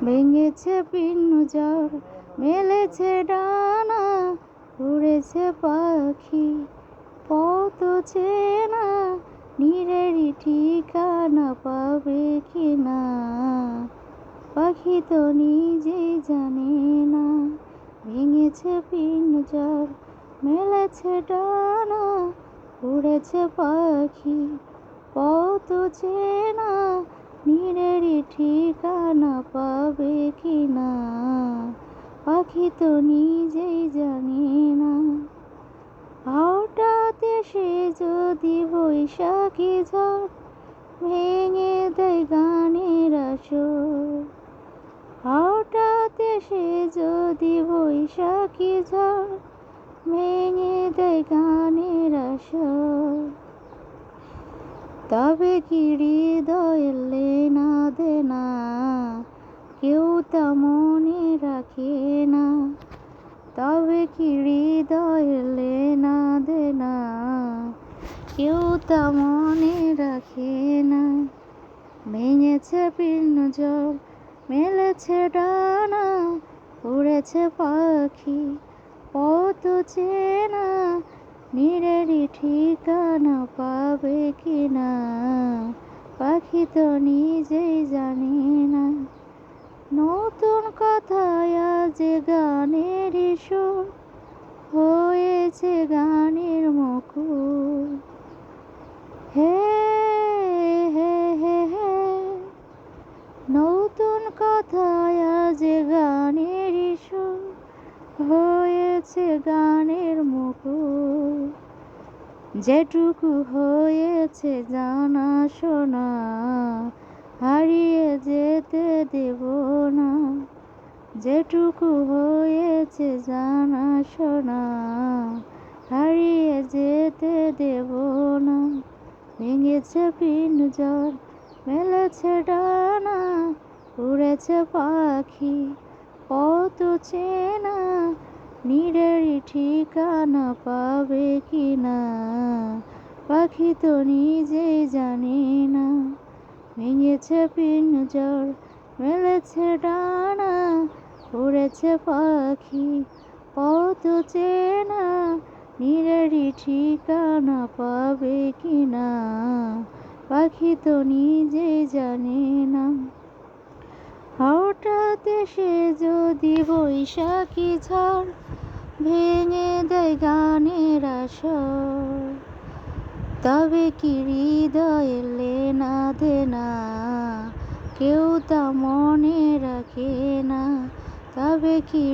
ভেঙেছে পিঞ্জর, মেলেছে ডানা, উড়েছে পাখি পথ চেনা, নীড়েরই ঠিকানা পাবে কিনা, পাখি তো নিজেই জানে না। ভেঙেছে পিঞ্জর, মেলেছে ডানা, উড়েছে পাখি পথ চেনা, নীড়েরই ঠিকানা পাবে কিনা, পাখি তো নিজেই জানে না। হঠাৎ এসে যদি বৈশাখী ঝড় ভেঙে দেয় গানের আসর, হঠাৎ এসে যদি বৈশাখী ঝড় ভেঙে দেয় গানের আসর, তবে কি হৃদয়ের লেনা দেনা কেউ তা মনে রাখে না, তবে কি হৃদয়ের লেনা দেনা কেউ তা মনে রাখে না। ভেঙেছে পিঞ্জর, মেলেছে ডানা, উড়েছে পাখি পথ চেনা, নীড়েরই ঠিকানা পাবে কিনা, পাখি তো নিজেই জানে না। নতুন কথায় আজ গানের সুর হয়েছে গানের মুকুল, হে হে হে হে। নতুন কথায় আজ গানের সুর হয়েছে গানের মুকুল, যেটুকু হয়েছে জানা শোনা হারিয়ে যেতে দেব না, যেটুকু হয়েছে জানা শোনা হারিয়ে যেতে দেব না। ভেঙেছে পিঞ্জর, মেলেছে ডানা, উড়েছে পাখি পথ চেনা, নীড়েরই ঠিকানা পাবে কিনা, পাখি তো নিজেই জানে না। ভেঙেছে পিঞ্জর, মেলেছে ডানা, উড়েছে পাখি পথ চেনা, নীড়েরই ঠিকানা পাবে কিনা, পাখি তো নিজেই জানে না। হঠাৎ এসে যদি বৈশাখী ঝড় ভেঙে দেয় গানের আসর, তবে কি হৃদয়ের লেনা দেনা কেউ তা মনে রাখে না, তবে কি